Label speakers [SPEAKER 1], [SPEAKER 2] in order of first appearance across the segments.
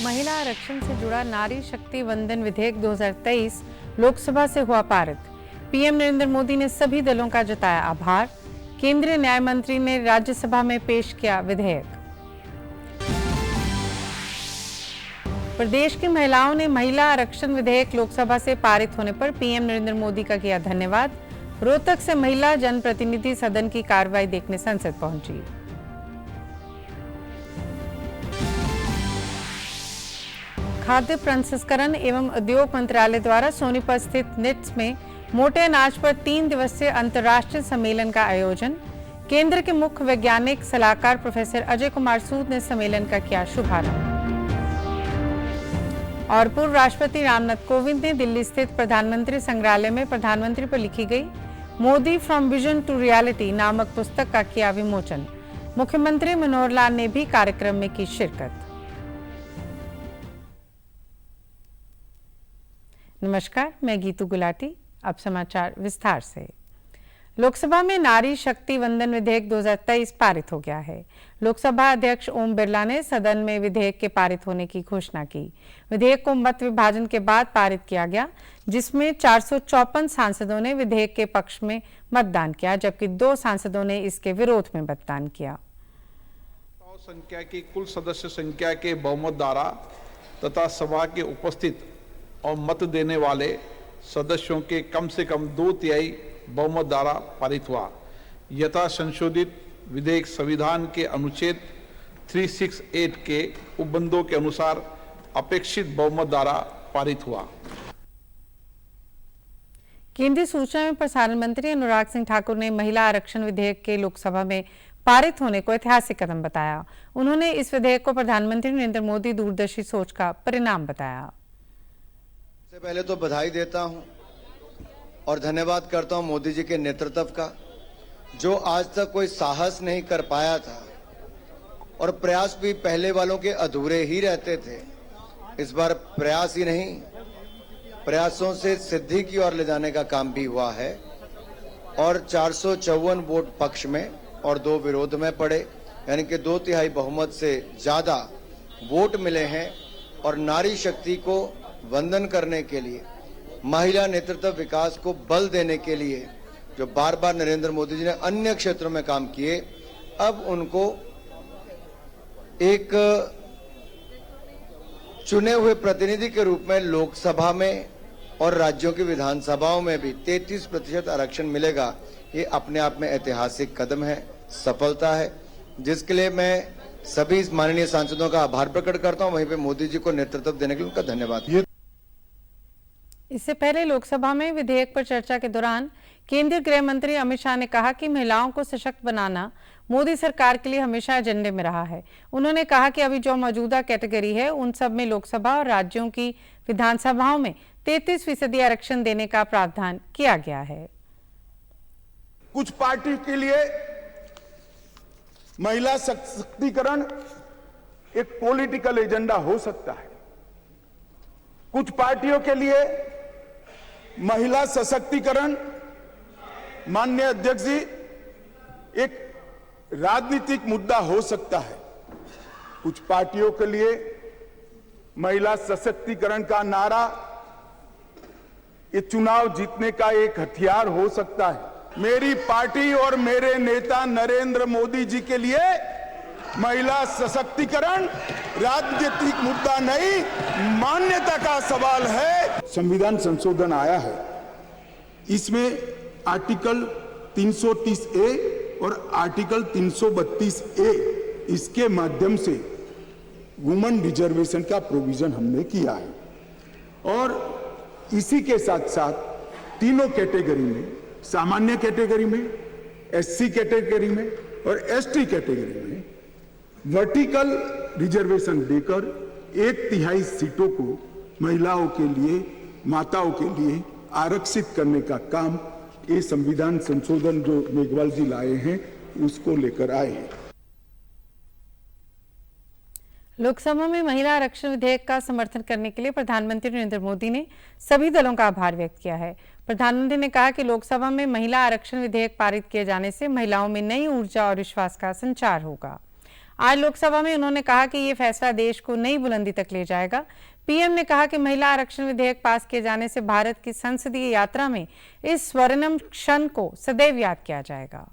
[SPEAKER 1] महिला आरक्षण से जुड़ा नारी शक्ति वंदन विधेयक 2023 लोकसभा से हुआ पारित। पीएम नरेंद्र मोदी ने सभी दलों का जताया आभार। केंद्रीय न्याय मंत्री ने राज्यसभा में पेश किया विधेयक। प्रदेश की महिलाओं ने महिला आरक्षण विधेयक लोकसभा से पारित होने पर पीएम नरेंद्र मोदी का किया धन्यवाद। रोहतक से महिला जनप्रतिनिधि सदन की कार्रवाई देखने संसद पहुंची। खाद्य प्रसंस्करण एवं उद्योग मंत्रालय द्वारा सोनीपत स्थित निट्स में मोटे अनाज पर 3 दिवसीय अंतर्राष्ट्रीय सम्मेलन का आयोजन। केंद्र के मुख्य वैज्ञानिक सलाहकार प्रोफेसर अजय कुमार सूद ने सम्मेलन का किया शुभारंभ। और पूर्व राष्ट्रपति रामनाथ कोविंद ने दिल्ली स्थित प्रधानमंत्री संग्रहालय में प्रधानमंत्री पर लिखी गई Modi from vision to reality नामक पुस्तक का किया विमोचन। मुख्यमंत्री मनोहर लाल ने भी कार्यक्रम में की शिरकत। नमस्कार, मैं गीतू गुलाटी। अब समाचार विस्तार से। लोकसभा में नारी शक्ति वंदन विधेयक 2023 पारित हो गया है। लोकसभा अध्यक्ष ओम बिरला ने सदन में विधेयक के पारित होने की घोषणा की। विधेयक को मत विभाजन के बाद पारित किया गया, जिसमें 454 सांसदों ने विधेयक के पक्ष में मतदान किया, जबकि 2 सांसदों ने इसके विरोध में मतदान किया।
[SPEAKER 2] संख्या की कुल सदस्य संख्या के बहुमत द्वारा तथा सभा के उपस्थित और मत देने वाले सदस्यों के कम से कम 2/3 बहुमत द्वारा पारित हुआ। यथा संशोधित विधेयक संविधान के अनुच्छेद 368 के उपबंधों के अनुसार अपेक्षित बहुमत द्वारा पारित हुआ।
[SPEAKER 1] केंद्रीय सूचना एवं प्रसारण मंत्री अनुराग सिंह ठाकुर ने महिला आरक्षण विधेयक के लोकसभा में पारित होने को ऐतिहासिक कदम बताया। उन्होंने इस विधेयक को प्रधानमंत्री नरेंद्र मोदी दूरदर्शी सोच का परिणाम बताया।
[SPEAKER 3] सबसे पहले तो बधाई देता हूं और धन्यवाद करता हूं मोदी जी के नेतृत्व का, जो आज तक कोई साहस नहीं कर पाया था और प्रयास भी पहले वालों के अधूरे ही रहते थे। इस बार प्रयास ही नहीं, प्रयासों से सिद्धि की ओर ले जाने का काम भी हुआ है और 454 वोट पक्ष में और 2 विरोध में पड़े, यानी कि 2/3 बहुमत से ज्यादा वोट मिले हैं। और नारी शक्ति को वंदन करने के लिए, महिला नेतृत्व विकास को बल देने के लिए जो बार बार नरेंद्र मोदी जी ने अन्य क्षेत्रों में काम किए, अब उनको एक चुने हुए प्रतिनिधि के रूप में लोकसभा में और राज्यों की विधानसभाओं में भी 33% आरक्षण मिलेगा। ये अपने आप में ऐतिहासिक कदम है, सफलता है, जिसके लिए मैं सभी माननीय सांसदों का आभार प्रकट करता हूं। वहीं पे मोदी जी को नेतृत्व देने के लिए उनका धन्यवाद।
[SPEAKER 1] इससे पहले लोकसभा में विधेयक पर चर्चा के दौरान केंद्रीय गृह मंत्री अमित शाह ने कहा कि महिलाओं को सशक्त बनाना मोदी सरकार के लिए हमेशा एजेंडे में रहा है। उन्होंने कहा कि अभी जो मौजूदा कैटेगरी है, उन सब में लोकसभा और राज्यों की विधानसभाओं में 33% आरक्षण देने का प्रावधान किया गया है।
[SPEAKER 4] कुछ पार्टी के लिए महिला सशक्तिकरण एक पॉलिटिकल एजेंडा हो सकता है। कुछ पार्टियों के लिए महिला सशक्तिकरण, माननीय अध्यक्ष जी, एक राजनीतिक मुद्दा हो सकता है। कुछ पार्टियों के लिए महिला सशक्तिकरण का नारा ये चुनाव जीतने का एक हथियार हो सकता है। मेरी पार्टी और मेरे नेता नरेंद्र मोदी जी के लिए महिला सशक्तिकरण राजनीतिक मुद्दा नहीं, मान्यता का सवाल है। संविधान संशोधन आया है, इसमें आर्टिकल 330A और आर्टिकल 332A, इसके माध्यम से वुमेन रिजर्वेशन का प्रोविजन हमने किया है। और इसी के साथ साथ तीनों कैटेगरी में, सामान्य कैटेगरी में, SC कैटेगरी में और ST कैटेगरी में वर्टिकल रिजर्वेशन देकर 1/3 सीटों को महिलाओं के लिए, माताओं के लिए आरक्षित करने का काम ये संविधान संशोधन जो मेघवाल जी लाए हैं उसको लेकर आए हैं।
[SPEAKER 1] लोकसभा में महिला आरक्षण विधेयक का समर्थन करने के लिए प्रधानमंत्री नरेंद्र मोदी ने सभी दलों का आभार व्यक्त किया है। प्रधानमंत्री ने कहा कि लोकसभा में महिला आरक्षण विधेयक पारित किए जाने से महिलाओं में नई ऊर्जा और विश्वास का संचार होगा। आज लोकसभा में उन्होंने कहा कि ये फैसला देश को नई बुलंदी तक ले जाएगा। पीएम ने कहा कि महिला आरक्षण विधेयक पास किए जाने से भारत की संसदीय यात्रा में इस स्वर्णिम क्षण को सदैव याद किया जाएगा।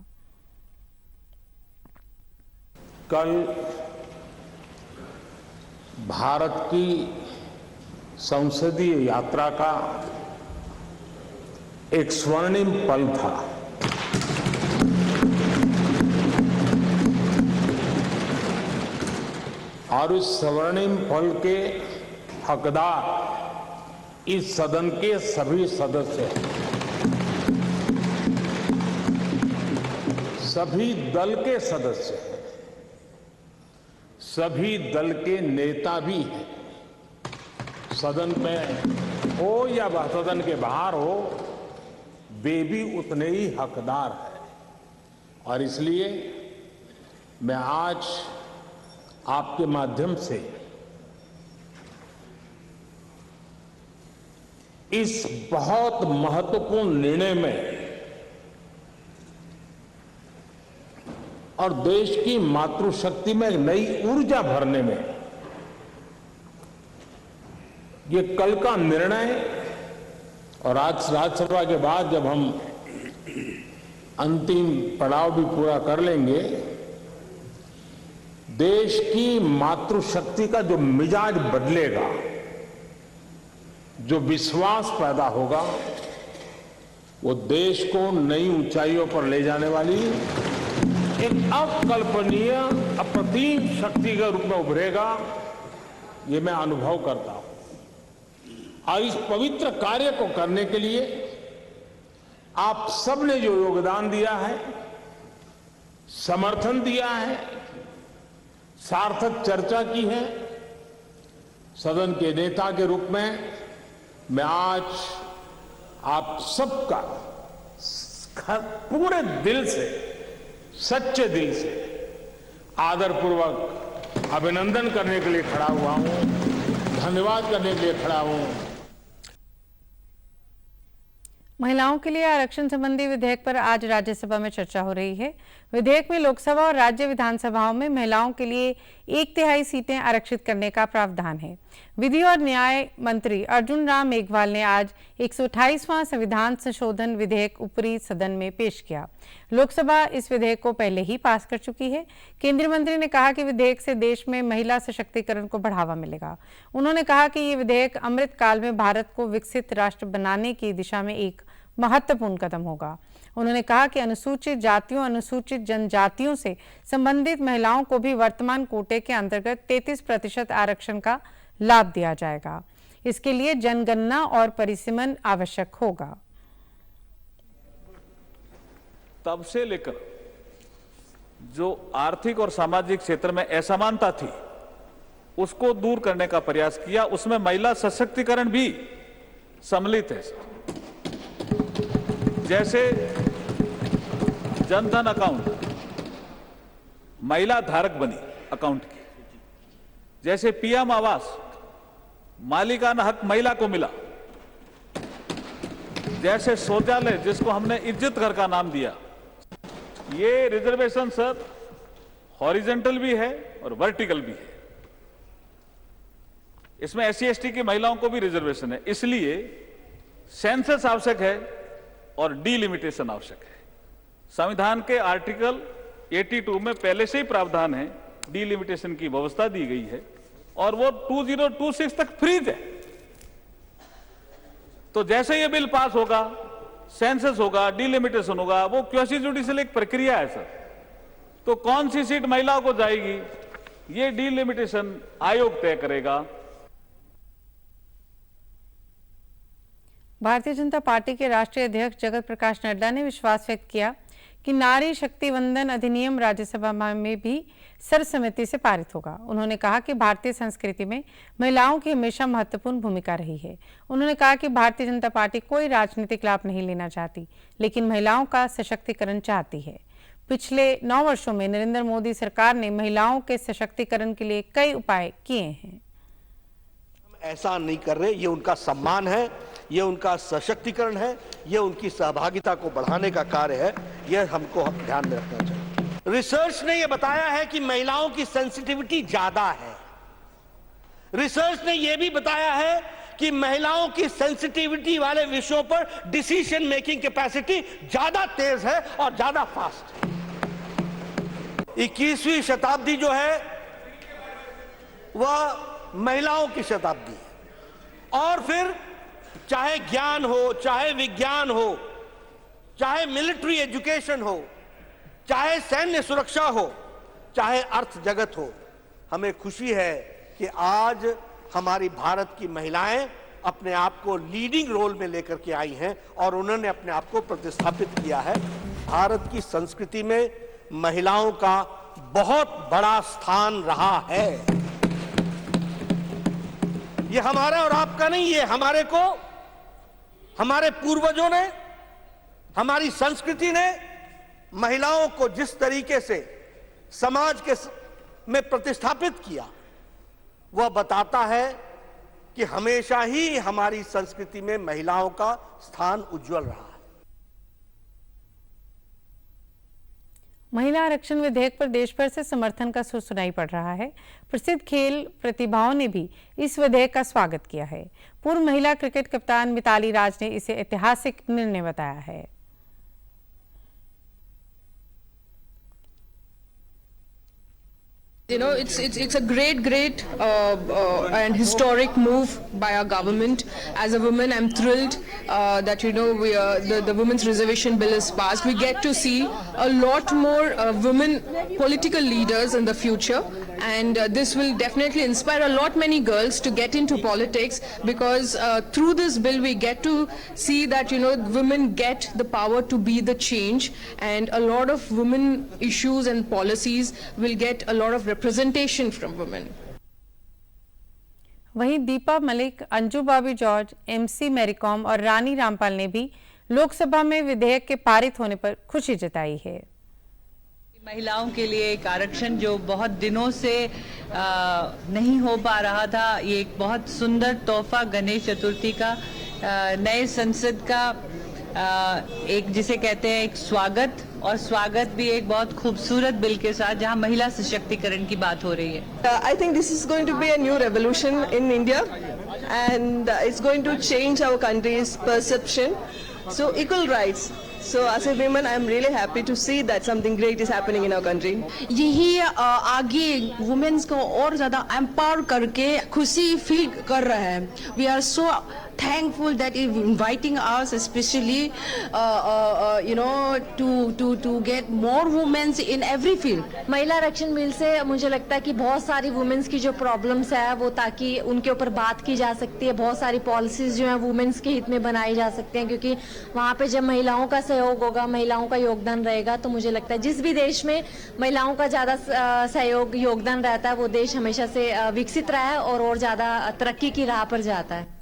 [SPEAKER 5] कल भारत की संसदीय यात्रा का एक स्वर्णिम पल था। और इस स्वर्णिम पल के हकदार इस सदन के सभी सदस्य हैं। सभी दल के सदस्य हैं, सभी दल के नेता भी हैं। सदन में हो या वह सदन के बाहर हो, वे भी उतने ही हकदार हैं। और इसलिए मैं आज आपके माध्यम से इस बहुत महत्वपूर्ण निर्णय में और देश की मातृशक्ति में एक नई ऊर्जा भरने में ये कल का निर्णय और आज राज्यसभा के बाद जब हम अंतिम पड़ाव भी पूरा कर लेंगे, देश की मातृशक्ति का जो मिजाज बदलेगा, जो विश्वास पैदा होगा, वो देश को नई ऊंचाइयों पर ले जाने वाली एक अकल्पनीय अप्रतिम शक्ति के रूप में उभरेगा। ये मैं अनुभव करता हूं। और इस पवित्र कार्य को करने के लिए आप सबने जो योगदान दिया है, समर्थन दिया है, सार्थक चर्चा की है, सदन के नेता के रूप में मैं आज आप सबका पूरे दिल से, सच्चे दिल से आदरपूर्वक अभिनंदन करने के लिए खड़ा हुआ हूं, धन्यवाद करने के लिए खड़ा हूं।
[SPEAKER 1] महिलाओं के लिए आरक्षण संबंधी विधेयक पर आज राज्यसभा में चर्चा हो रही है। विधेयक में लोकसभा और राज्य विधानसभाओं में महिलाओं के लिए 1/3 सीटें आरक्षित करने का प्रावधान है। विधि और न्याय मंत्री अर्जुन राम मेघवाल ने आज 128वां संविधान संशोधन विधेयक ऊपरी सदन में पेश किया। लोकसभा इस विधेयक को पहले ही पास कर चुकी है। केंद्रीय मंत्री ने कहा कि विधेयक से देश में महिला सशक्तिकरण को बढ़ावा मिलेगा। उन्होंने कहा कि ये विधेयक अमृत काल में भारत को विकसित राष्ट्र बनाने की दिशा में एक महत्वपूर्ण कदम होगा। उन्होंने कहा कि अनुसूचित जातियों, अनुसूचित जनजातियों से संबंधित महिलाओं को भी वर्तमान कोटे के अंतर्गत 33% आरक्षण का लाभ दिया जाएगा। इसके लिए जनगणना और परिसीमन आवश्यक होगा।
[SPEAKER 6] तब से लेकर जो आर्थिक और सामाजिक क्षेत्र में असमानता थी, उसको दूर करने का प्रयास किया। उसमें महिला सशक्तिकरण भी सम्मिलित है। जैसे जनधन अकाउंट, महिला धारक बनी अकाउंट की। जैसे पीएम आवास, मालिकाना हक महिला को मिला। जैसे शौचालय, जिसको हमने इज्जत घर का नाम दिया। ये रिजर्वेशन सर हॉरिजॉन्टल भी है और वर्टिकल भी है। इसमें SC/ST की महिलाओं को भी रिजर्वेशन है। इसलिए सेंसस आवश्यक है और डीलिमिटेशन आवश्यक है। संविधान के आर्टिकल 82 में पहले से ही प्रावधान है, डीलिमिटेशन की व्यवस्था दी गई है और वो 2026 तक फ्रीज है। तो जैसे ये बिल पास होगा, सेंसस होगा, डीलिमिटेशन होगा, वो क्वासी जुडिशियल एक प्रक्रिया है सर। तो कौन सी सीट महिलाओं को जाएगी, ये डीलिमिटेशन आयोग तय करेगा।
[SPEAKER 1] भारतीय जनता पार्टी के राष्ट्रीय अध्यक्ष जगत प्रकाश नड्डा ने विश्वास व्यक्त किया कि नारी शक्ति वंदन अधिनियम राज्यसभा में भी सर्वसम्मति से पारित होगा। उन्होंने कहा कि भारतीय संस्कृति में महिलाओं की हमेशा महत्वपूर्ण भूमिका रही है। उन्होंने कहा कि भारतीय जनता पार्टी कोई राजनीतिक लाभ नहीं लेना चाहती, लेकिन महिलाओं का सशक्तिकरण चाहती है। पिछले 9 वर्षों में नरेंद्र मोदी सरकार ने महिलाओं के सशक्तिकरण के लिए कई उपाय किए हैं।
[SPEAKER 7] ऐसा नहीं कर रहे, ये उनका सम्मान है, ये उनका सशक्तिकरण है, ये उनकी सहभागिता को बढ़ाने का कार्य है। ये हमको ध्यान में रखना चाहिए। रिसर्च ने यह बताया है कि महिलाओं की सेंसिटिविटी ज्यादा है। रिसर्च ने यह भी बताया है कि महिलाओं की सेंसिटिविटी वाले विषयों पर डिसीजन मेकिंग कैपेसिटी ज्यादा तेज है और ज्यादा फास्ट है। 21वीं शताब्दी जो है वह महिलाओं की शताब्दी है। और फिर चाहे ज्ञान हो, चाहे विज्ञान हो, चाहे मिलिट्री एजुकेशन हो, चाहे सैन्य सुरक्षा हो, चाहे अर्थ जगत हो, हमें खुशी है कि आज हमारी भारत की महिलाएं अपने आप को लीडिंग रोल में लेकर के आई हैं और उन्होंने अपने आप को प्रतिस्थापित किया है। भारत की संस्कृति में महिलाओं का बहुत बड़ा स्थान रहा है। ये हमारा और आपका नहीं, ये हमारे पूर्वजों ने, हमारी संस्कृति ने महिलाओं को जिस तरीके से समाज में प्रतिस्थापित किया, वह बताता है कि हमेशा ही हमारी संस्कृति में महिलाओं का स्थान उज्जवल रहा है।
[SPEAKER 1] महिला आरक्षण विधेयक पर देश भर से समर्थन का सुर सुनाई पड़ रहा है। प्रसिद्ध खेल प्रतिभाओं ने भी इस विधेयक का स्वागत किया है। पूर्व महिला क्रिकेट कप्तान मिताली राज ने इसे ऐतिहासिक निर्णय बताया है।
[SPEAKER 8] You know, it's a great and historic move by our government. As a woman, I'm thrilled that the women's reservation bill is passed. We get to see a lot more women political leaders in the future, and this will definitely inspire a lot many girls to get into politics, because through this bill we get to see that women get the power to be the change, and a lot of women issues and policies will get a lot of representation from women.
[SPEAKER 1] वहीं Deepa Malik, Anju Bobby George, MC Mary Kom और रानी रामपाल ने भी लोकसभा में विधेयक के पारित होने पर खुशी जताई है।
[SPEAKER 9] महिलाओं के लिए एक आरक्षण जो बहुत दिनों से नहीं हो पा रहा था, ये एक बहुत सुंदर तोहफा गणेश चतुर्थी का, नए संसद का एक जिसे कहते हैं एक स्वागत, और स्वागत भी एक बहुत खूबसूरत बिल के साथ जहां महिला सशक्तिकरण की बात हो रही है।
[SPEAKER 8] I think this is going to be a new revolution in India, and it's going to change our country's perception. So equal rights. So as a woman, I'm really happy to see that something great is happening in our country.
[SPEAKER 10] यही आगे women's को और ज़्यादा empower करके खुशी feel कर रहे हैं। We are so thankful that is inviting us, especially to get more women in every field.
[SPEAKER 11] महिला आरक्षण बिल से मुझे लगता है कि बहुत सारी वुमेन्स की जो प्रॉब्लम्स है वो ताकि उनके ऊपर बात की जा सकती है। बहुत सारी पॉलिसीज जो है वुमेन्स के हित में बनाई जा सकती हैं, क्योंकि वहाँ पे जब महिलाओं का सहयोग होगा, महिलाओं का योगदान रहेगा, तो मुझे लगता है जिस भी देश में महिलाओं का ज्यादा सहयोग योगदान रहता है वो देश हमेशा से विकसित रहा है और ज्यादा तरक्की की राह पर जाता है।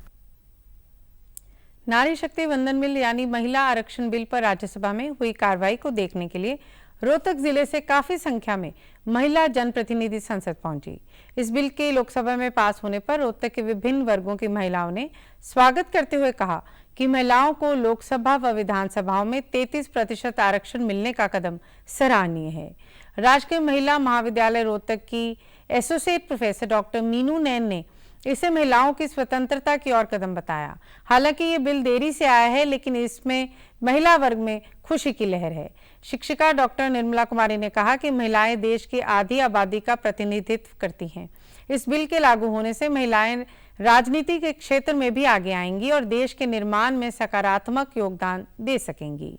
[SPEAKER 1] नारी शक्ति वंदन बिल यानी महिला आरक्षण बिल पर राज्यसभा में हुई कार्रवाई को देखने के लिए रोहतक जिले से काफी संख्या में महिला जनप्रतिनिधि संसद पहुंची। इस बिल के लोकसभा में पास होने पर रोहतक के विभिन्न वर्गों की महिलाओं ने स्वागत करते हुए कहा कि महिलाओं को लोकसभा व विधानसभाओं में 33% आरक्षण मिलने का कदम सराहनीय है। राजकीय महिला महाविद्यालय रोहतक की एसोसिएट प्रोफेसर डॉक्टर मीनू नैन ने इसे महिलाओं की स्वतंत्रता की ओर कदम बताया। हालांकि ये बिल देरी से आया है, लेकिन इसमें महिला वर्ग में खुशी की लहर है। शिक्षिका डॉक्टर निर्मला कुमारी ने कहा कि महिलाएं देश की आधी आबादी का प्रतिनिधित्व करती हैं। इस बिल के लागू होने से महिलाएं राजनीति के क्षेत्र में भी आगे आएंगी और देश के निर्माण में सकारात्मक योगदान दे सकेंगी।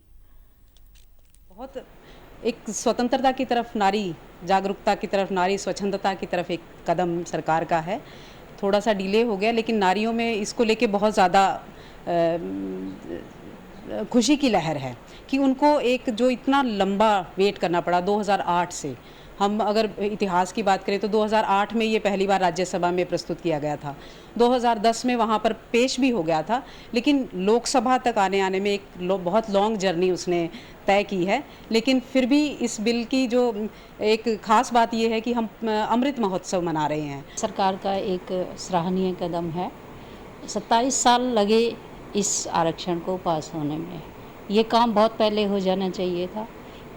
[SPEAKER 12] बहुत एक स्वतंत्रता की तरफ, नारी जागरूकता की तरफ, नारी स्वच्छंदता की तरफ एक कदम सरकार का है। थोड़ा सा डिले हो गया, लेकिन नारियों में इसको लेके बहुत ज़्यादा खुशी की लहर है कि उनको एक जो इतना लंबा वेट करना पड़ा 2008 से, हम अगर इतिहास की बात करें तो 2008 में ये पहली बार राज्यसभा में प्रस्तुत किया गया था, 2010 में वहाँ पर पेश भी हो गया था, लेकिन लोकसभा तक आने में एक बहुत लॉन्ग जर्नी उसने तय की है। लेकिन फिर भी इस बिल की जो एक ख़ास बात ये है कि हम अमृत महोत्सव मना रहे हैं।
[SPEAKER 13] सरकार का एक सराहनीय कदम है। 27 साल लगे इस आरक्षण को पास होने में। ये काम बहुत पहले हो जाना चाहिए था,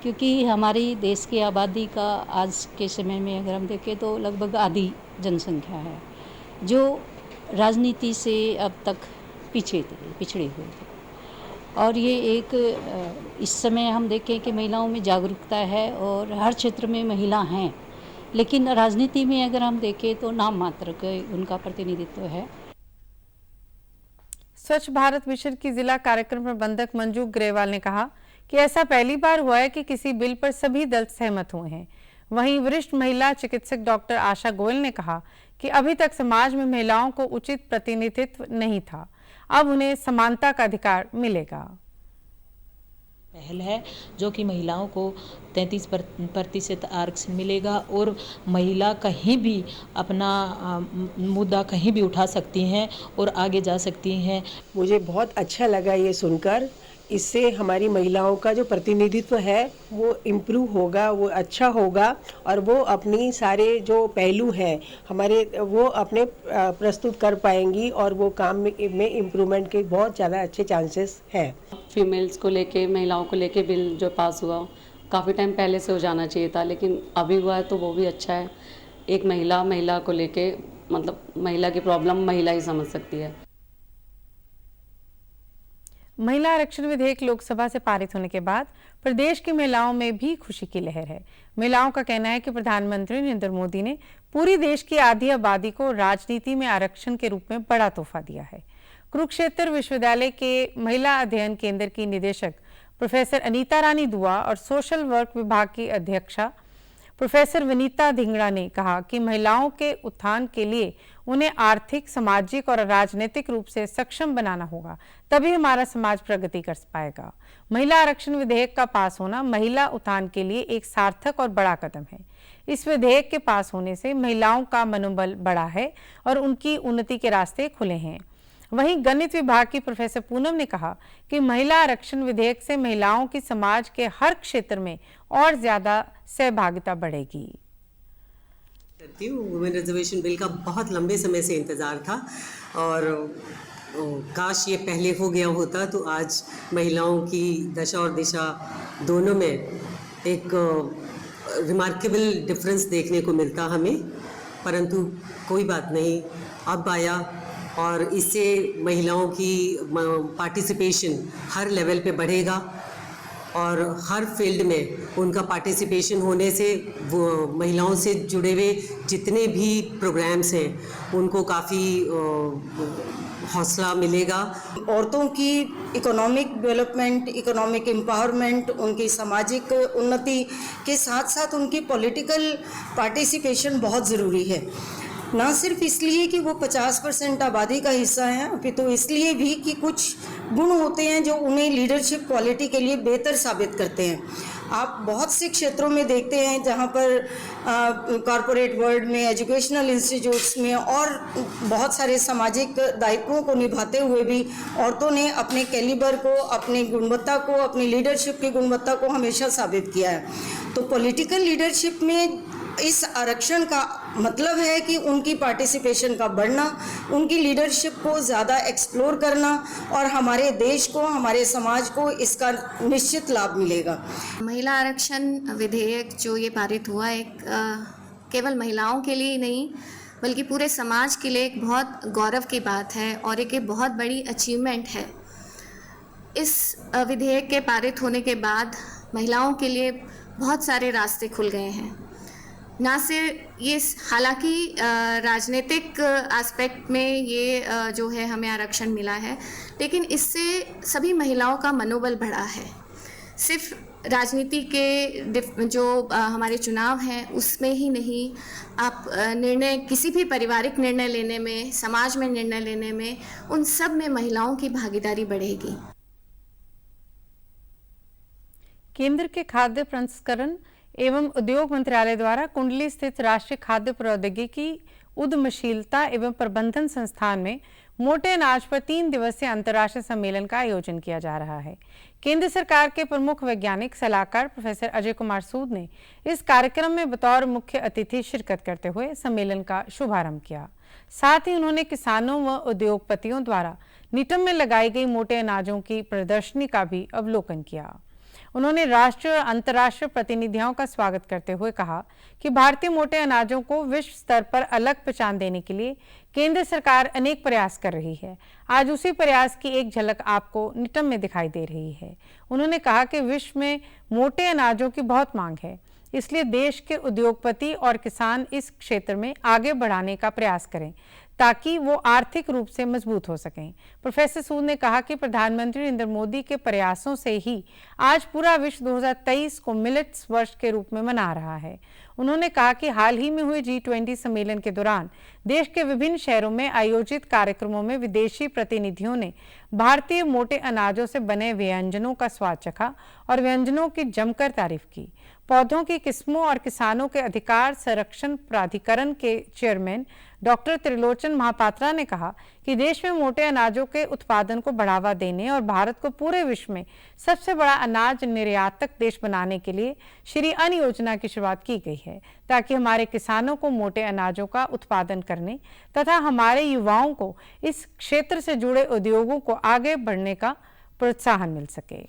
[SPEAKER 13] क्योंकि हमारी देश की आबादी का आज के समय में अगर हम देखें तो लगभग आधी जनसंख्या है जो राजनीति से अब तक पिछड़े हुए थे। और ये एक इस समय हम देखें कि महिलाओं में जागरूकता है और हर क्षेत्र में महिला हैं, लेकिन राजनीति में अगर हम देखें तो नाम मात्र के उनका प्रतिनिधित्व है।
[SPEAKER 1] स्वच्छ भारत मिशन की जिला कार्यक्रम प्रबंधक मंजू ग्रेवाल ने कहा कि ऐसा पहली बार हुआ है कि किसी बिल पर सभी दल सहमत हुए हैं। वहीं वरिष्ठ महिला चिकित्सक डॉक्टर आशा गोयल ने कहा कि अभी तक समाज में महिलाओं को उचित प्रतिनिधित्व नहीं था, अब उन्हें समानता का अधिकार मिलेगा।
[SPEAKER 14] पहल है जो कि महिलाओं को 33% आरक्षण मिलेगा और महिला कहीं भी अपना मुद्दा कहीं भी उठा सकती हैं और आगे जा सकती हैं।
[SPEAKER 15] मुझे बहुत अच्छा लगा ये सुनकर। इससे हमारी महिलाओं का जो प्रतिनिधित्व है वो इम्प्रूव होगा, वो अच्छा होगा और वो अपनी सारे जो पहलू हैं हमारे वो अपने प्रस्तुत कर पाएंगी और वो काम में इम्प्रूवमेंट के बहुत ज़्यादा अच्छे चांसेस हैं।
[SPEAKER 16] फीमेल्स को लेके, महिलाओं को लेके बिल जो पास हुआ काफ़ी टाइम पहले से हो जाना चाहिए था, लेकिन अभी हुआ है तो वो भी अच्छा है। एक महिला को लेके, मतलब महिला की प्रॉब्लम महिला ही समझ सकती है।
[SPEAKER 1] महिला आरक्षण विधेयक लोकसभा से पारित होने के बाद प्रदेश की महिलाओं में भी खुशी की लहर है। महिलाओं का कहना है कि प्रधानमंत्री नरेंद्र मोदी ने पूरी देश की आधी आबादी को राजनीति में आरक्षण के रूप में बड़ा तोहफा दिया है। कुरुक्षेत्र विश्वविद्यालय के महिला अध्ययन केंद्र की निदेशक प्रोफेसर अनीता रानी दुआ और सोशल वर्क विभाग की अध्यक्षा प्रोफेसर विनीता धिंगड़ा ने कहा कि महिलाओं के उत्थान के लिए उन्हें आर्थिक, सामाजिक और राजनीतिक रूप से सक्षम बनाना होगा, तभी हमारा समाज प्रगति कर पाएगा। महिला आरक्षण विधेयक का पास होना महिला उत्थान के लिए एक सार्थक और बड़ा कदम है। इस विधेयक के पास होने से महिलाओं का मनोबल बढ़ा है और उनकी उन्नति के रास्ते खुले हैं। वहीं गणित विभाग की प्रोफेसर पूनम ने कहा कि महिला आरक्षण विधेयक से महिलाओं की समाज के हर क्षेत्र में और ज्यादा सहभागिता बढ़ेगी।
[SPEAKER 17] वुमेन रिजर्वेशन बिल का बहुत लंबे समय से इंतज़ार था और काश ये पहले हो गया होता तो आज महिलाओं की दशा और दिशा दोनों में एक रिमार्केबल डिफरेंस देखने को मिलता हमें, परंतु कोई बात नहीं, अब आया और इससे महिलाओं की पार्टिसिपेशन हर लेवल पे बढ़ेगा और हर फील्ड में उनका पार्टिसिपेशन होने से वो महिलाओं से जुड़े हुए जितने भी प्रोग्राम्स हैं उनको काफ़ी हौसला मिलेगा।
[SPEAKER 10] औरतों की इकोनॉमिक डेवलपमेंट, इकोनॉमिक एम्पावरमेंट, उनकी सामाजिक उन्नति के साथ साथ उनकी पॉलिटिकल पार्टिसिपेशन बहुत ज़रूरी है। ना सिर्फ इसलिए कि वो 50% आबादी का हिस्सा है, अपितु इसलिए भी कि कुछ गुण होते हैं जो उन्हें लीडरशिप क्वालिटी के लिए बेहतर साबित करते हैं। आप बहुत से क्षेत्रों में देखते हैं जहाँ पर कॉरपोरेट वर्ल्ड में, एजुकेशनल इंस्टीट्यूट्स में और बहुत सारे सामाजिक दायित्वों को निभाते हुए भी औरतों ने अपने कैलिबर को, अपनी गुणवत्ता को, अपनी लीडरशिप की गुणवत्ता को हमेशा साबित किया है। तो पॉलिटिकल लीडरशिप में इस आरक्षण का मतलब है कि उनकी पार्टिसिपेशन का बढ़ना, उनकी लीडरशिप को ज़्यादा एक्सप्लोर करना और हमारे देश को, हमारे समाज को इसका निश्चित लाभ मिलेगा।
[SPEAKER 18] महिला आरक्षण विधेयक जो ये पारित हुआ एक केवल महिलाओं के लिए ही नहीं बल्कि पूरे समाज के लिए एक बहुत गौरव की बात है और एक बहुत बड़ी अचीवमेंट है। इस विधेयक के पारित होने के बाद महिलाओं के लिए बहुत सारे रास्ते खुल गए हैं। ना सिर्फ ये, हालांकि राजनीतिक एस्पेक्ट में ये जो है हमें आरक्षण मिला है, लेकिन इससे सभी महिलाओं का मनोबल बढ़ा है। सिर्फ राजनीति के जो हमारे चुनाव हैं उसमें ही नहीं, आप निर्णय, किसी भी पारिवारिक निर्णय लेने में, समाज में निर्णय लेने में, उन सब में महिलाओं की भागीदारी बढ़ेगी।
[SPEAKER 1] केंद्र के खाद्य प्रसंस्करण एवं उद्योग मंत्रालय द्वारा कुंडली स्थित राष्ट्रीय खाद्य प्रौद्योगिकी उद्यमशीलता एवं प्रबंधन संस्थान में मोटे अनाज पर 3 दिवसीय अंतर्राष्ट्रीय सम्मेलन का आयोजन किया जा रहा है। केंद्र सरकार के प्रमुख वैज्ञानिक सलाहकार प्रोफेसर अजय कुमार सूद ने इस कार्यक्रम में बतौर मुख्य अतिथि शिरकत करते हुए सम्मेलन का शुभारंभ किया। साथ ही उन्होंने किसानों व उद्योगपतियों द्वारा निटम में लगाई गई मोटे अनाजों की प्रदर्शनी का भी अवलोकन किया। उन्होंने राष्ट्रीय और अंतर्राष्ट्रीय प्रतिनिधियों का स्वागत करते हुए कहा कि भारतीय मोटे अनाजों को विश्व स्तर पर अलग पहचान देने के लिए केंद्र सरकार अनेक प्रयास कर रही है। आज उसी प्रयास की एक झलक आपको निटम में दिखाई दे रही है। उन्होंने कहा कि विश्व में मोटे अनाजों की बहुत मांग है, इसलिए देश के उद्योगपति और किसान इस क्षेत्र में आगे बढ़ाने का प्रयास करें ताकि वो आर्थिक रूप से मजबूत हो सकें। प्रोफेसर सूद ने कहा कि प्रधानमंत्री नरेंद्र मोदी के प्रयासों से ही आज पूरा विश्व 2023 को मिलेट्स वर्ष के रूप में मना रहा है। उन्होंने कहा कि हाल ही में हुए G20 सम्मेलन के दौरान देश के विभिन्न शहरों में आयोजित कार्यक्रमों में विदेशी प्रतिनिधियों ने भारतीय मोटे अनाजों से बने व्यंजनों का स्वाद चखा और व्यंजनों की जमकर तारीफ की। पौधों की किस्मों और किसानों के अधिकार संरक्षण प्राधिकरण के चेयरमैन डॉक्टर त्रिलोचन महापात्रा ने कहा कि देश में मोटे अनाजों के उत्पादन को बढ़ावा देने और भारत को पूरे विश्व में सबसे बड़ा अनाज निर्यातक देश बनाने के लिए श्री अन्न योजना की शुरुआत की गई है ताकि हमारे किसानों को मोटे अनाजों का उत्पादन करने तथा हमारे युवाओं को इस क्षेत्र से जुड़े उद्योगों को आगे बढ़ने का प्रोत्साहन मिल सके।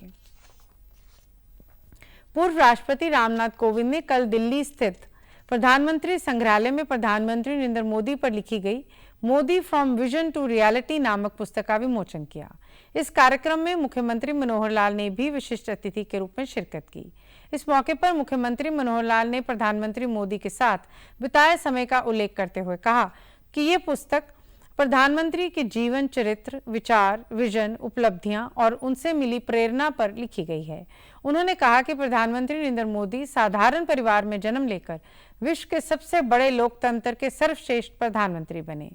[SPEAKER 1] पूर्व राष्ट्रपति रामनाथ कोविंद ने कल दिल्ली स्थित प्रधानमंत्री संग्रहालय में प्रधानमंत्री नरेंद्र मोदी पर लिखी गई Modi from vision to reality नामक पुस्तक का विमोचन किया। इस कार्यक्रम में मुख्यमंत्री मनोहर लाल ने भी विशिष्ट अतिथि के रूप में शिरकत की। इस मौके पर मुख्यमंत्री मनोहर लाल ने प्रधानमंत्री मोदी के साथ बिताए समय का उल्लेख करते हुए कहा कि ये पुस्तक प्रधानमंत्री के जीवन चरित्र, विचार, विजन, उपलब्धियां और उनसे मिली प्रेरणा पर लिखी गई है। उन्होंने कहा कि प्रधानमंत्री नरेंद्र मोदी साधारण परिवार में जन्म लेकर विश्व के सबसे बड़े लोकतंत्र के सर्वश्रेष्ठ प्रधानमंत्री बने।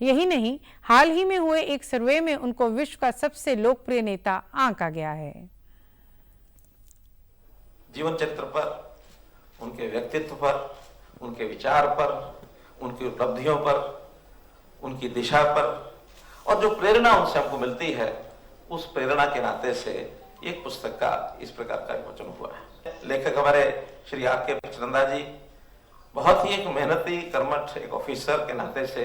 [SPEAKER 1] यही नहीं, हाल ही में हुए एक सर्वे में उनको विश्व का सबसे लोकप्रिय नेता आंका गया है।
[SPEAKER 19] जीवन चरित्र पर, उनके व्यक्तित्व पर, उनके विचार पर, उनकी उपलब्धियों पर, उनकी दिशा पर और जो प्रेरणा उनसे हमको मिलती है, उस प्रेरणा के नाते से एक पुस्तक का इस प्रकार का विमोचन हुआ है। लेखक हमारे श्री R.K. प्रचनंदा जी बहुत ही एक मेहनती कर्मठ एक ऑफिसर के नाते से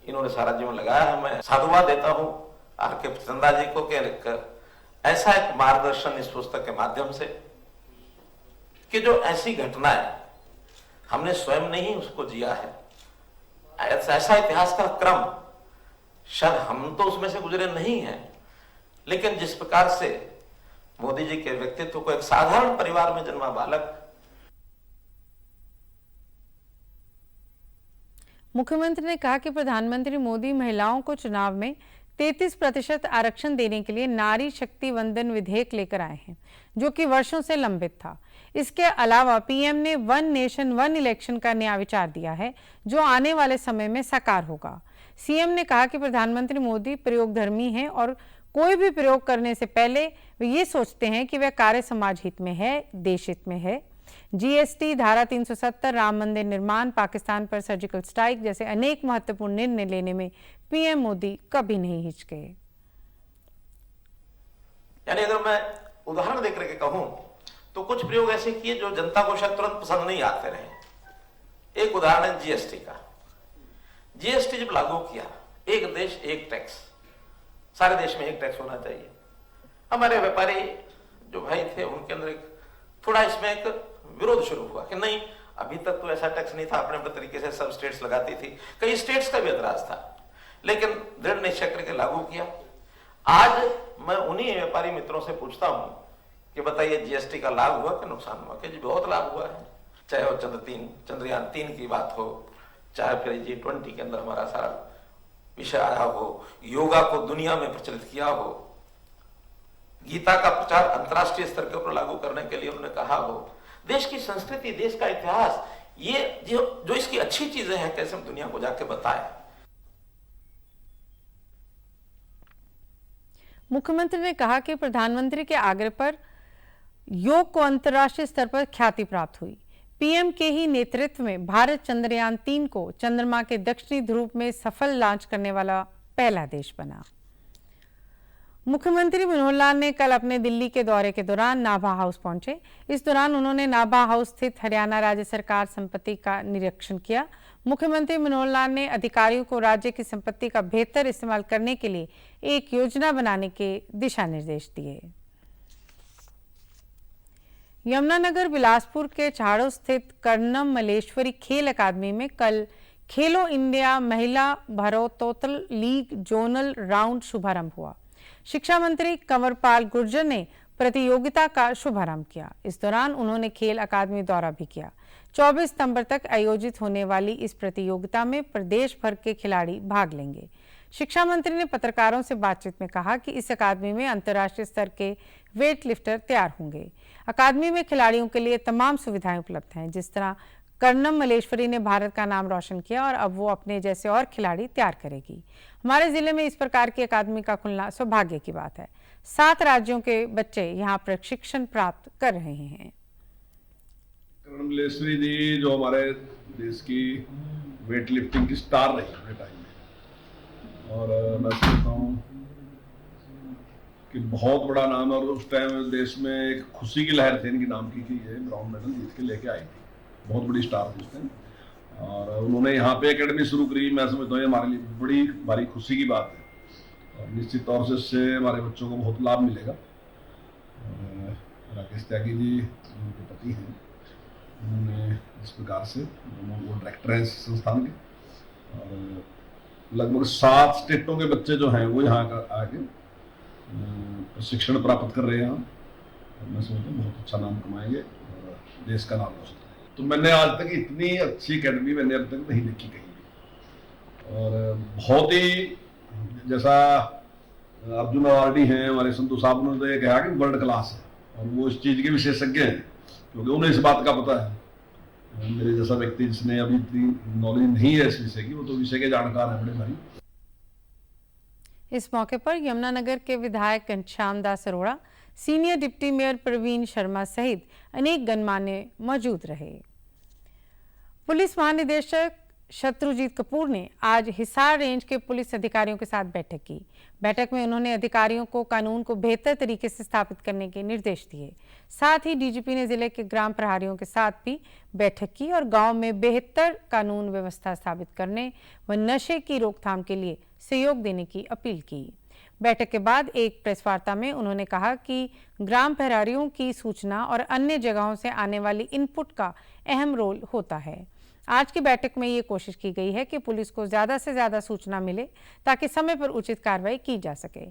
[SPEAKER 19] इन्होंने सारा जीवन लगाया है। मैं साधुवाद देता हूँ R.K. प्रचनंदा जी को कि ऐसा एक मार्गदर्शन इस पुस्तक के माध्यम से कि जो ऐसी घटनाएं हमने स्वयं नहीं उसको जिया है, ऐसा इतिहास का क्रम शायद हम तो उसमें से गुजरे नहीं हैं, लेकिन जिस प्रकार से मोदी जी के व्यक्तित्व को एक साधारण परिवार में जन्मा बालक।
[SPEAKER 1] मुख्यमंत्री ने कहा कि प्रधानमंत्री मोदी महिलाओं को चुनाव में 33% आरक्षण देने के लिए नारी शक्ति वंदन विधेयक लेकर आए हैं, जो कि वर्षों से लंबित था। इसके अलावा पीएम ने वन नेशन वन इलेक्शन का नया विचार दिया है, जो आने वाले समय में साकार होगा। सीएम ने कहा कि प्रधानमंत्री मोदी प्रयोगधर्मी हैं और कोई भी प्रयोग करने से पहले वे ये सोचते हैं कि वह कार्य समाज हित में है, देश हित में है। जीएसटी, धारा 370, राम मंदिर निर्माण, पाकिस्तान पर सर्जिकल स्ट्राइक जैसे अनेक महत्वपूर्ण निर्णय लेने में पीएम मोदी कभी नहीं हिचके।
[SPEAKER 19] यानी अगर मैं उदाहरण देकर के कहूं तो कुछ प्रयोग ऐसे किए जो जनता को शायद तुरंत पसंद नहीं आते रहे। एक उदाहरण है जीएसटी का। जीएसटी जब लागू किया, एक देश एक टैक्स, सारे देश में एक टैक्स होना चाहिए। हमारे व्यापारी जो भाई थे उनके अंदर थोड़ा इसमें एक विरोध शुरू हुआ कि नहीं, अभी तक तो ऐसा टैक्स नहीं था, अपने अपने तरीके से सब स्टेट्स लगाती थी, कई स्टेट्स का भी एतराज था, लेकिन दृढ़ निश्चय करके लागू किया। आज मैं उन्हीं व्यापारी मित्रों से पूछता हूं कि बताइए जीएसटी का लाभ हुआ कि नुकसान हुआ? कि जी बहुत लाभ हुआ है। चाहे वो चंद्रयान 3 की बात हो, चाहे फिर G20 के अंदर हमारा सारा विषय आया हो, योगा को दुनिया में प्रचलित किया हो, गीता का प्रचार अंतर्राष्ट्रीय स्तर के ऊपर लागू करने के लिए उन्होंने कहा हो। देश की संस्कृति, देश का इतिहास, ये जो इसकी अच्छी चीजें हैं, कैसे हम दुनिया को जाके बताएं।
[SPEAKER 1] मुख्यमंत्री ने कहा कि प्रधानमंत्री के आग्रह पर योग को अंतर्राष्ट्रीय स्तर पर ख्याति प्राप्त हुई। पीएम के ही नेतृत्व में भारत चंद्रयान 3 को चंद्रमा के दक्षिणी ध्रुव में सफल लॉन्च करने वाला पहला देश बना। मुख्यमंत्री मनोहर लाल ने कल अपने दिल्ली के दौरे के दौरान नाभा हाउस पहुंचे। इस दौरान उन्होंने नाभा हाउस स्थित हरियाणा राज्य सरकार संपत्ति का निरीक्षण किया। मुख्यमंत्री मनोहर लाल ने अधिकारियों को राज्य की संपत्ति का बेहतर इस्तेमाल करने के लिए एक योजना बनाने के दिशा निर्देश दिए। यमुनानगर बिलासपुर के छाड़ो स्थित कर्णम मलेश्वरी खेल अकादमी में कल खेलो इंडिया महिला भारोत्तोलन लीग जोनल राउंड शुभारंभ हुआ। शिक्षा मंत्री कंवरपाल गुर्जर ने प्रतियोगिता का शुभारंभ किया। इस दौरान उन्होंने खेल अकादमी दौरा भी किया। 24 सितंबर तक आयोजित होने वाली इस प्रतियोगिता में प्रदेश भर के खिलाड़ी भाग लेंगे। शिक्षा मंत्री ने पत्रकारों से बातचीत में कहा कि इस अकादमी में अंतर्राष्ट्रीय स्तर के वेट लिफ्टर तैयार होंगे। अकादमी में खिलाड़ियों के लिए तमाम सुविधाएं उपलब्ध हैं। जिस तरह कर्णम मलेश्वरी ने भारत का नाम रोशन किया और अब वो अपने जैसे और खिलाड़ी तैयार करेगी। हमारे जिले में इस प्रकार की अकादमी का खुलना सौभाग्य की बात है। 7 राज्यों के बच्चे यहाँ प्रशिक्षण प्राप्त कर रहे हैं।
[SPEAKER 20] कर्णम मलेश्वरी जी जो हमारे देश की वेट लिफ्टिंग की स्टार रही अपने टाइम में, और मैं समझता हूँ कि बहुत बड़ा नाम है। और उस टाइम देश में एक खुशी की लहर थी इनकी नाम की कि ये ब्राउन मेडल जीत के लेके आई थी। बहुत बड़ी स्टार थी उस टाइम, और उन्होंने यहाँ पे एकेडमी शुरू करी। मैं समझता हूँ ये हमारे लिए बड़ी भारी खुशी की बात है, और निश्चित तौर से इससे हमारे बच्चों को बहुत लाभ मिलेगा। राकेश त्यागी जी उनके पति हैं, उन्होंने इस प्रकार से वो डायरेक्टर हैं इस संस्थान के, और लगभग 7 स्टेटों के बच्चे जो हैं वो यहाँ आके प्रशिक्षण प्राप्त कर रहे हैं। और मैं समझता हूँ बहुत अच्छा नाम कमाएंगे और देश का नाम रोशन। तो मैंने आज तक इतनी अच्छी एकेडमी मैंने अब तक नहीं देखी कहीं भी, और बहुत ही जैसा अर्जुन अवार्डी हैं हमारे संतु साहब ने तो ये कहा कि वर्ल्ड क्लास है, और वो इस चीज़ के विशेषज्ञ हैं क्योंकि उन्हें इस बात का पता है। मेरे जैसा व्यक्ति जिसने अभी इतनी नॉलेज नहीं है इस विषय की, वो तो विषय के जानकार हैं बड़े भाई।
[SPEAKER 1] इस मौके पर यमुनानगर के विधायक Ghanshyam Das Arora, senior deputy mayor Praveen Sharma सहित अनेक गणमान्य मौजूद रहे। पुलिस महानिदेशक शत्रुजीत कपूर ने आज हिसार रेंज के पुलिस अधिकारियों के साथ बैठक की। बैठक में उन्होंने अधिकारियों को कानून को बेहतर तरीके से स्थापित करने के निर्देश दिए। साथ ही डीजीपी ने जिले के ग्राम प्रहरियों के साथ भी बैठक की और गांव में बेहतर कानून व्यवस्था स्थापित करने व नशे की रोकथाम के लिए सहयोग देने की अपील की। बैठक के बाद एक प्रेस वार्ता में उन्होंने कहा कि ग्राम प्रहरियों की सूचना और अन्य जगहों से आने वाली इनपुट का अहम रोल होता है। आज की बैठक में ये कोशिश की गई है कि पुलिस को ज़्यादा से ज़्यादा सूचना मिले ताकि समय पर उचित कार्रवाई की जा सके।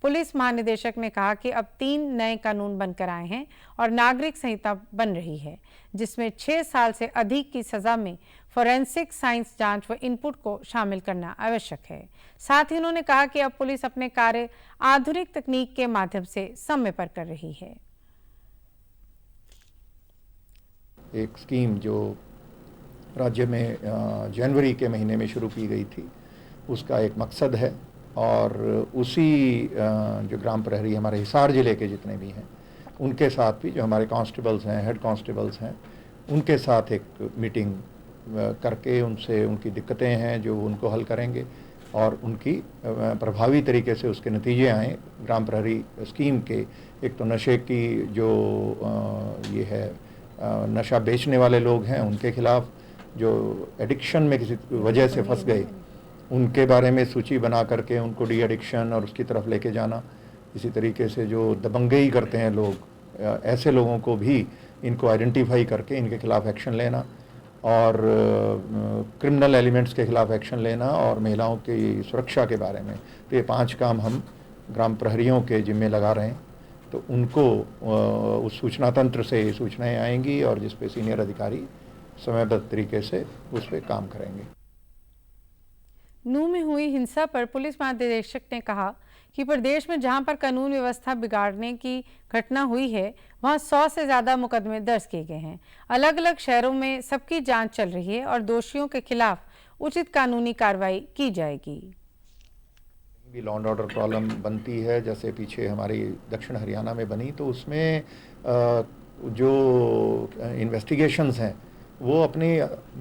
[SPEAKER 1] पुलिस महानिदेशक ने कहा कि अब 3 नए कानून बनकर आए हैं और नागरिक संहिता बन रही है, जिसमें 6 साल से अधिक की सज़ा में फॉरेंसिक साइंस जांच व इनपुट को शामिल करना आवश्यक है। साथ ही उन्होंने कहा कि अब पुलिस अपने कार्य आधुनिक तकनीक के माध्यम से समय पर कर रही है।
[SPEAKER 21] एक स्कीम जो राज्य में जनवरी के महीने में शुरू की गई थी, उसका एक मकसद है, और उसी जो ग्राम प्रहरी हमारे हिसार ज़िले के जितने भी हैं उनके साथ भी जो हमारे कांस्टेबल्स हैं, हेड कांस्टेबल्स हैं, उनके साथ एक मीटिंग करके उनसे उनकी दिक्कतें हैं जो उनको हल करेंगे और उनकी प्रभावी तरीके से उसके नतीजे आएँ ग्राम प्रहरी स्कीम के। एक तो नशे की जो ये है नशा बेचने वाले लोग हैं उनके खिलाफ, जो एडिक्शन में किसी वजह से फंस गए उनके बारे में सूची बना करके उनको डी एडिक्शन और उसकी तरफ लेके जाना। इसी तरीके से जो दबंगई करते हैं लोग, ऐसे लोगों को भी इनको आइडेंटिफाई करके इनके खिलाफ एक्शन लेना, और क्रिमिनल एलिमेंट्स के खिलाफ एक्शन लेना, और महिलाओं की सुरक्षा के बारे में। तो ये 5 काम हम ग्राम प्रहरियों के जिम्मे लगा रहे हैं। तो उनको उस सूचना तंत्र से सूचनाएँ आएंगी और जिस पे सीनियर अधिकारी समयबद्ध तरीके से उस पर काम करेंगे।
[SPEAKER 1] नूह में हुई हिंसा पर पुलिस महानिदेशक ने कहा कि प्रदेश में जहां पर कानून व्यवस्था बिगाड़ने की घटना हुई है वहां 100 से ज़्यादा मुकदमे दर्ज किए गए हैं। अलग अलग शहरों में सबकी जांच चल रही है और दोषियों के खिलाफ उचित कानूनी कार्रवाई की जाएगी।
[SPEAKER 21] भी लॉ एंड ऑर्डर प्रॉब्लम बनती है, जैसे पीछे हमारी दक्षिण हरियाणा में बनी, तो उसमें जो इन्वेस्टिगेशंस हैं वो अपने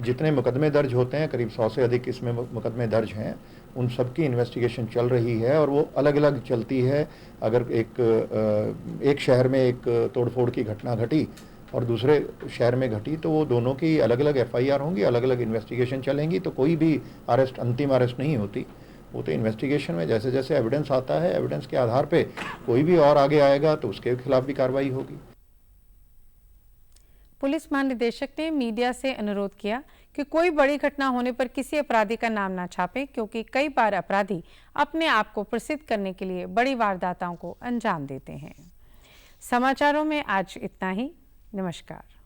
[SPEAKER 21] जितने मुकदमे दर्ज होते हैं, करीब 100 से अधिक इसमें मुकदमे दर्ज हैं, उन सब की इन्वेस्टिगेशन चल रही है और वो अलग अलग चलती है। अगर एक शहर में एक तोड़फोड़ की घटना घटी और दूसरे शहर में घटी तो वो दोनों की अलग अलग FIR होंगी, अलग अलग इन्वेस्टिगेशन चलेंगी। तो कोई भी अरेस्ट अंतिम अरेस्ट नहीं होती, वो तो इन्वेस्टिगेशन में जैसे जैसे एविडेंस आता है, एविडेंस के आधार पे कोई भी और आगे आएगा तो उसके खिलाफ भी कार्रवाई होगी।
[SPEAKER 1] पुलिस महानिदेशक ने मीडिया से अनुरोध किया कि कोई बड़ी घटना होने पर किसी अपराधी का नाम ना छापे, क्योंकि कई बार अपराधी अपने आप को प्रसिद्ध करने के लिए बड़ी वारदातों को अंजाम देते हैं। समाचारों में आज इतना ही। नमस्कार।